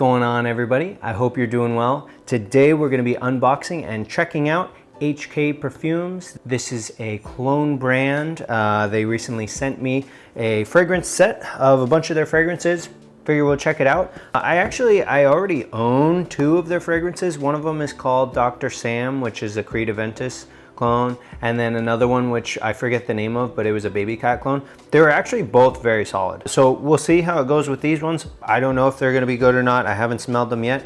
going on, everybody? I hope you're doing well. Today we're going to be unboxing and checking out HKPerfumes. This is a cologne brand. They recently sent me a fragrance set of a bunch of their fragrances. Figure we'll check it out. I already own two of their fragrances. One of them is called Dr. Sam, which is a Creed Aventus clone, and then another one which I forget the name of, but it was a baby cat clone. They were actually both very solid. So we'll see how it goes with these ones. I don't know if they're gonna be good or not. I haven't smelled them yet,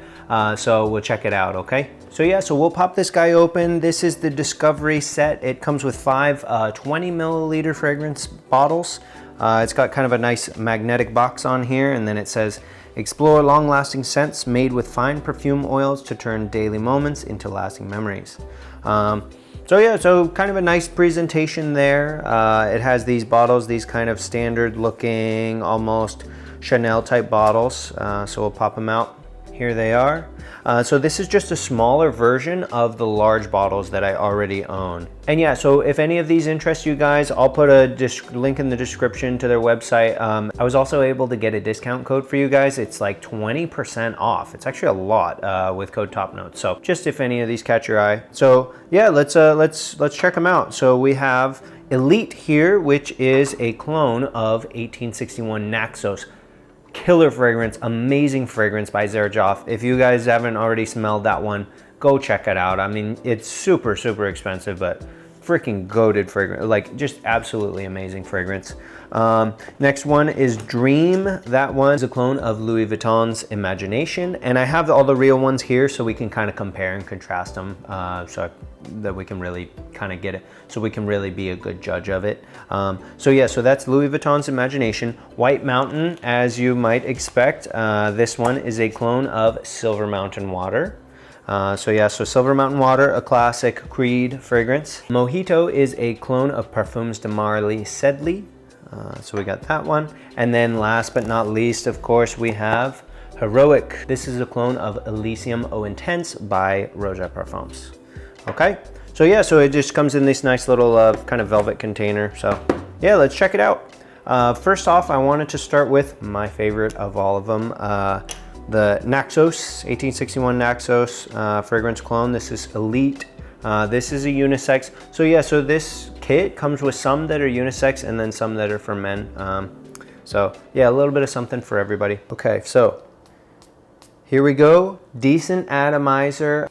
so we'll check it out, okay? So yeah, so we'll pop this guy open. This is the Discovery set. It comes with 5 20 milliliter fragrance bottles. It's got kind of a nice magnetic box on here, and then it says, explore long-lasting scents made with fine perfume oils to turn daily moments into lasting memories. So yeah, so kind of a nice presentation there. It has these bottles, these kind of standard looking, almost Chanel type bottles. So we'll pop them out. Here they are. So this is just a smaller version of the large bottles that I already own. And yeah, so if any of these interest you guys, I'll put a link in the description to their website. I was also able to get a discount code for you guys. It's like 20% off. It's actually a lot with code TOPNOTES. So just if any of these catch your eye. So yeah, let's check them out. So we have Elite here, which is a clone of 1861 Naxos. Killer fragrance, amazing fragrance by Xerjoff. If you guys haven't already smelled that one, go check it out. I mean, it's super expensive, but freaking goated fragrance, like just absolutely amazing fragrance. Next one is Dream. That one's a clone of Louis Vuitton's Imagination, and I have all the real ones here so we can kind of compare and contrast them, so that we can really kind of get it, so we can really be a good judge of it. So yeah, so that's Louis Vuitton's Imagination. White Mountain, as you might expect, this one is a clone of Silver Mountain Water. So yeah, so Silver Mountain Water, a classic Creed fragrance. Mojito is a clone of Parfums de Marly Sedley. So we got that one. And then last but not least, of course, we have Heroic. This is a clone of Elysium Eau Intense by HKPerfumes. Okay, so yeah, so it just comes in this nice little kind of velvet container. So yeah, let's check it out. First off, I wanted to start with my favorite of all of them. The Naxos, 1861 Naxos fragrance clone. This is Elite. This is a unisex. So yeah, so this kit comes with some that are unisex and then some that are for men. So yeah, a little bit of something for everybody. Okay, so here we go. Decent atomizer.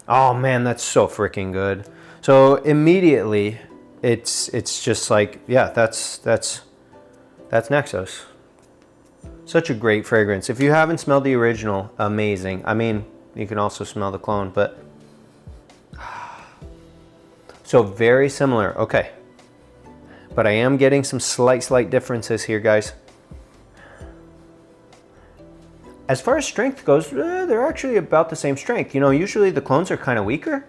Oh man, that's so freaking good. So immediately, it's just like, yeah, that's Naxos. Such a great fragrance. If you haven't smelled the original, amazing. I mean, you can also smell the clone, but so very similar. Okay, but I am getting some slight differences here, guys. As far as strength goes, they're actually about the same strength. You know, usually the clones are kind of weaker.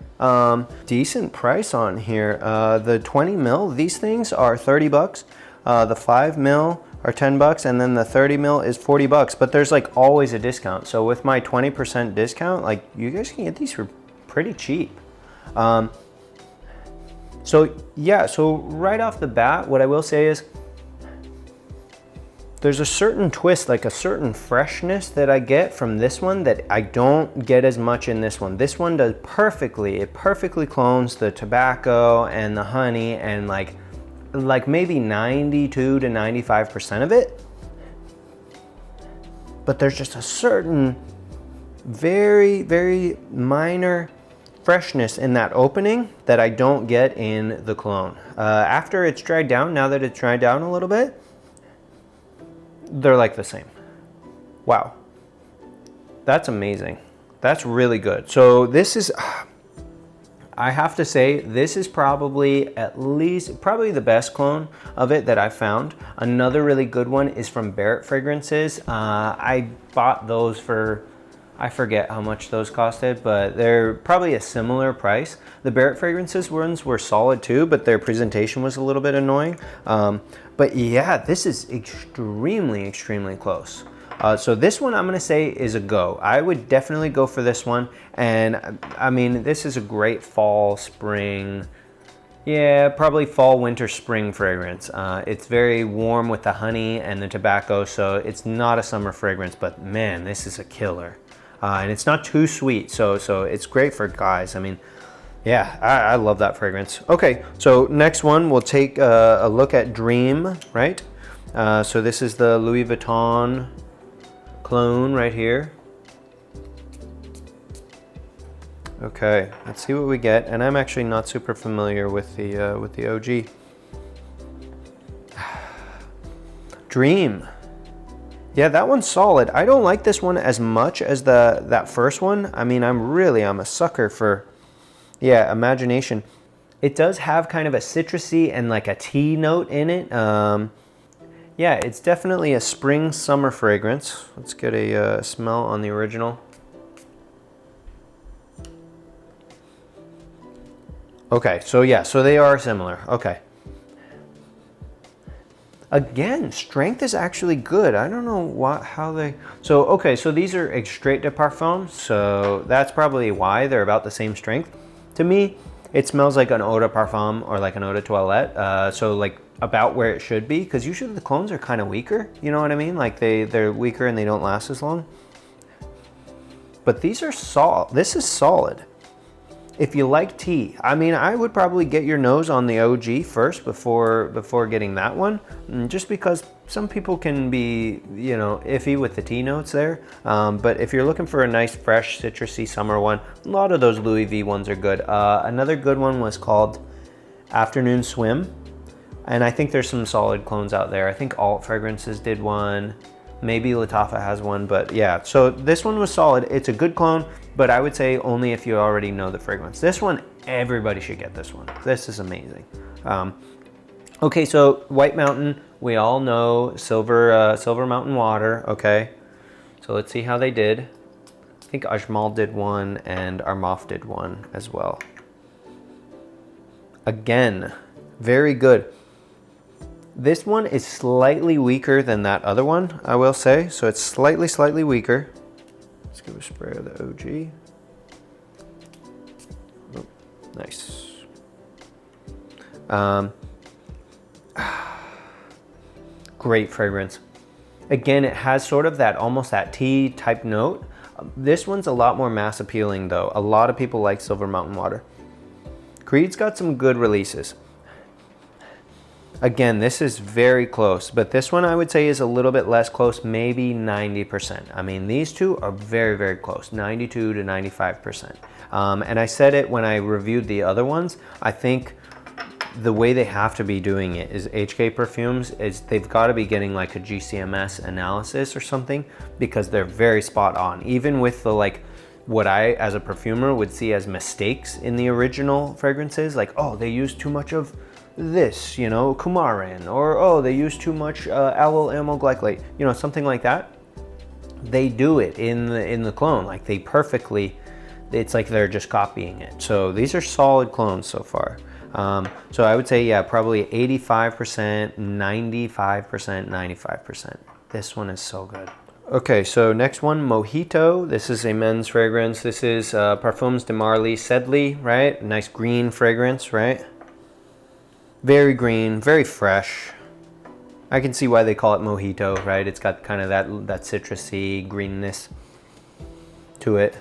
Decent price on here. The 20 mil, these things are 30 bucks. The 5 mil are 10 bucks, and then the 30 mil is 40 bucks, but there's like always a discount. So with my 20% discount, like you guys can get these for pretty cheap. So yeah, so right off the bat, what I will say is there's a certain twist, like a certain freshness that I get from this one that I don't get as much in this one. This one does perfectly, it perfectly clones the tobacco and the honey and like maybe 92 to 95% of it. But there's just a certain very minor freshness in that opening that I don't get in the clone. After it's dried down, now that it's dried down a little bit, they're like the same. Wow, that's amazing. That's really good. So this is, I have to say, this is probably probably the best clone of it that I've found. Another really good one is from Barrett Fragrances. I bought those for, I forget how much those costed, but they're probably a similar price. The Barrett Fragrances ones were solid too, but their presentation was a little bit annoying. But yeah, this is extremely close. So this one I'm gonna say is a go. I would definitely go for this one. And I mean, this is a great fall, spring, Yeah, probably fall, winter, spring fragrance. It's very warm with the honey and the tobacco, so it's not a summer fragrance, but man, this is a killer. And it's not too sweet, so it's great for guys. I mean, yeah, I love that fragrance. Okay, so next one, we'll take a look at Dream, right? So this is the Louis Vuitton cologne right here. Okay, let's see what we get. And I'm actually not super familiar with the OG. Dream. Yeah, that one's solid. I don't like this one as much as that first one. I mean, I'm a sucker for, yeah, imagination. It does have kind of a citrusy and like a tea note in it. Yeah, it's definitely a spring summer fragrance. Let's get a smell on the original. Okay, so yeah, so they are similar. Okay. Again, strength is actually good. I don't know how they... So, okay, so these are extrait de parfum, so that's probably why they're about the same strength. To me, it smells like an eau de parfum or like an eau de toilette, so like about where it should be, because usually the clones are kind of weaker, you know what I mean? Like they're weaker and they don't last as long. But these are solid. This is solid. If you like tea, I mean, I would probably get your nose on the OG first before getting that one, just because some people can be, you know, iffy with the tea notes there. But if you're looking for a nice, fresh, citrusy summer one, a lot of those Louis V ones are good. Another good one was called Afternoon Swim, and I think there's some solid clones out there. I think Alt Fragrances did one. Maybe Lattafa has one, but yeah. So this one was solid. It's a good clone, but I would say only if you already know the fragrance. This one, everybody should get this one. This is amazing. Okay, so White Mountain, we all know Silver Mountain Water, okay? So let's see how they did. I think Ajmal did one and Armaf did one as well. Again, very good. This one is slightly weaker than that other one, I will say. So it's slightly weaker. Let's give a spray of the OG. Oh, nice. Great fragrance. Again, it has sort of that, almost that tea type note. This one's a lot more mass appealing though. A lot of people like Silver Mountain Water. Creed's got some good releases. Again, this is very close, but this one I would say is a little bit less close, maybe 90%. I mean, these two are very close, 92 to 95%. And I said it when I reviewed the other ones. I think the way they have to be doing it is HKPerfumes is they've got to be getting like a GCMS analysis or something, because they're very spot on. Even with the like, what I as a perfumer would see as mistakes in the original fragrances, like, oh, they use too much of this, you know, coumarin, or oh, they use too much allyl amyl glycolate, you know, something like that. They do it in the clone, like they perfectly, it's like they're just copying it. So these are solid clones so far. So I would say, yeah, probably 85%, 95%, 95%. This one is so good. Okay, so next one, Mojito. This is a men's fragrance. This is Parfums de Marly Sedley, right? Nice green fragrance, right? Very green, very fresh. I can see why they call it Mojito, right? It's got kind of that citrusy greenness to it.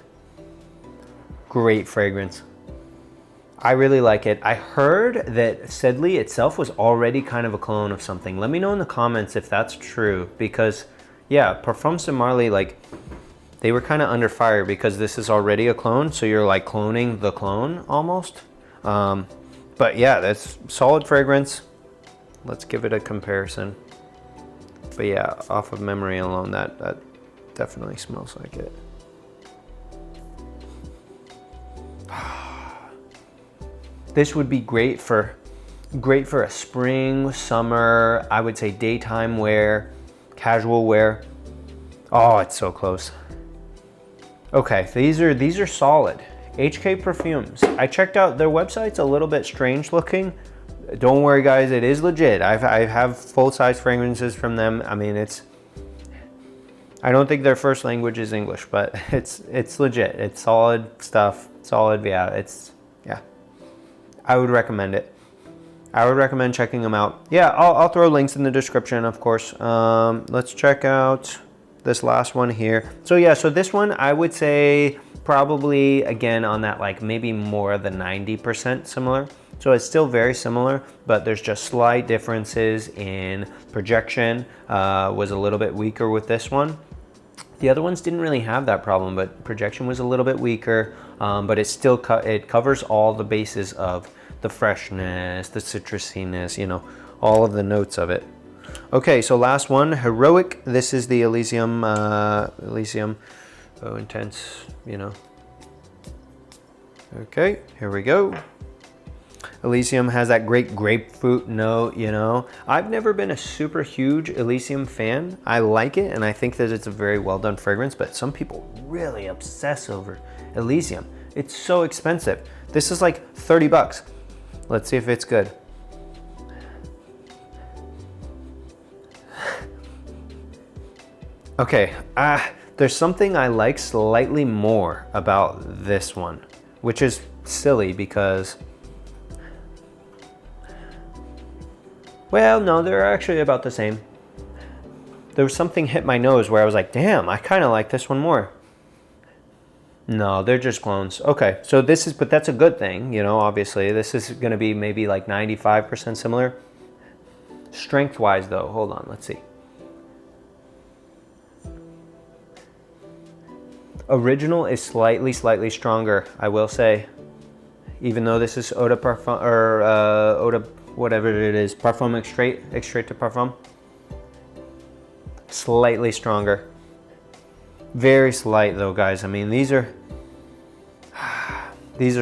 Great fragrance. I really like it. I heard that Sedley itself was already kind of a clone of something. Let me know in the comments if that's true, because yeah, Parfums de Marly, like, they were kind of under fire because this is already a clone, so you're like cloning the clone almost. But yeah, that's solid fragrance. Let's give it a comparison. But yeah, off of memory alone, that definitely smells like it. This would be great for a spring, summer, I would say daytime wear, casual wear. Oh, it's so close. Okay, these are solid. HKPerfumes. I checked out their website's a little bit strange looking. Don't worry guys, it is legit. I have full-size fragrances from them. I mean, I don't think their first language is English, but it's legit. It's solid stuff, solid, yeah, yeah. I would recommend it. I would recommend checking them out. Yeah, I'll throw links in the description, of course. Let's check out this last one here. So yeah, so this one I would say probably again on that like maybe more than 90% similar. So it's still very similar, but there's just slight differences in projection. Was a little bit weaker with this one. The other ones didn't really have that problem, but projection was a little bit weaker, but it still it covers all the bases of the freshness, the citrusiness, you know, all of the notes of it. Okay, so last one, Heroic. This is the Elysium, oh, intense, you know. Okay, here we go. Elysium has that great grapefruit note, you know. I've never been a super huge Elysium fan. I like it, and I think that it's a very well done fragrance, but some people really obsess over Elysium. It's so expensive. This is like 30 bucks. Let's see if it's good. Okay, there's something I like slightly more about this one, which is silly because, well, no, they're actually about the same. There was something hit my nose where I was like, damn, I kind of like this one more. No, they're just clones. Okay, so this is, but that's a good thing, you know, obviously. This is gonna be maybe like 95% similar. Strength-wise though, hold on, let's see. Original is slightly stronger, I will say. Even though this is Eau de Parfum, or Eau de, whatever it is, Parfum Extrait de Parfum. Slightly stronger. Very slight though, guys. I mean, these are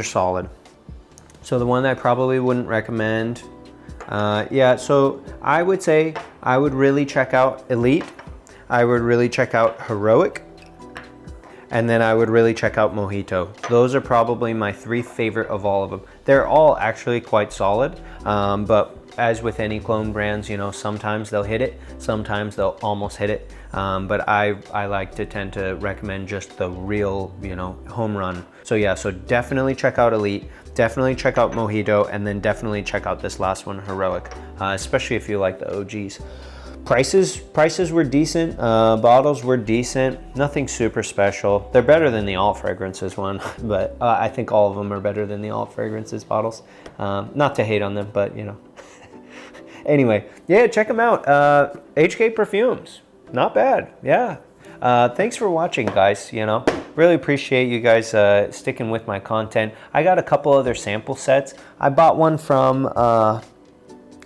solid. So the one I probably wouldn't recommend, yeah, so I would say I would really check out Elite. I would really check out Heroic. And then I would really check out Mojito. Those are probably my 3 favorite of all of them. They're all actually quite solid, but as with any clone brands, you know, sometimes they'll hit it, sometimes they'll almost hit it. But I like to tend to recommend just the real, you know, home run. So yeah, so definitely check out Elite, definitely check out Mojito, and then definitely check out this last one, Heroic, especially if you like the OGs. Prices were decent, bottles were decent, nothing super special. They're better than the All Fragrances one, but I think all of them are better than the All Fragrances bottles. Not to hate on them, but you know. Anyway, yeah, check them out. HKPerfumes, not bad, yeah. Thanks for watching, guys, you know. Really appreciate you guys sticking with my content. I got a couple other sample sets. I bought one from,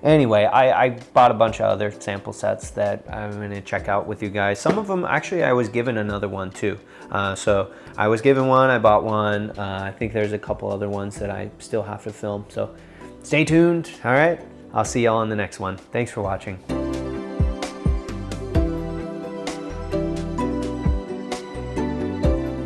anyway, I bought a bunch of other sample sets that I'm gonna check out with you guys. Some of them, actually, I was given another one too. So I was given one, I bought one. I think there's a couple other ones that I still have to film. So stay tuned, all right? I'll see y'all in the next one. Thanks for watching.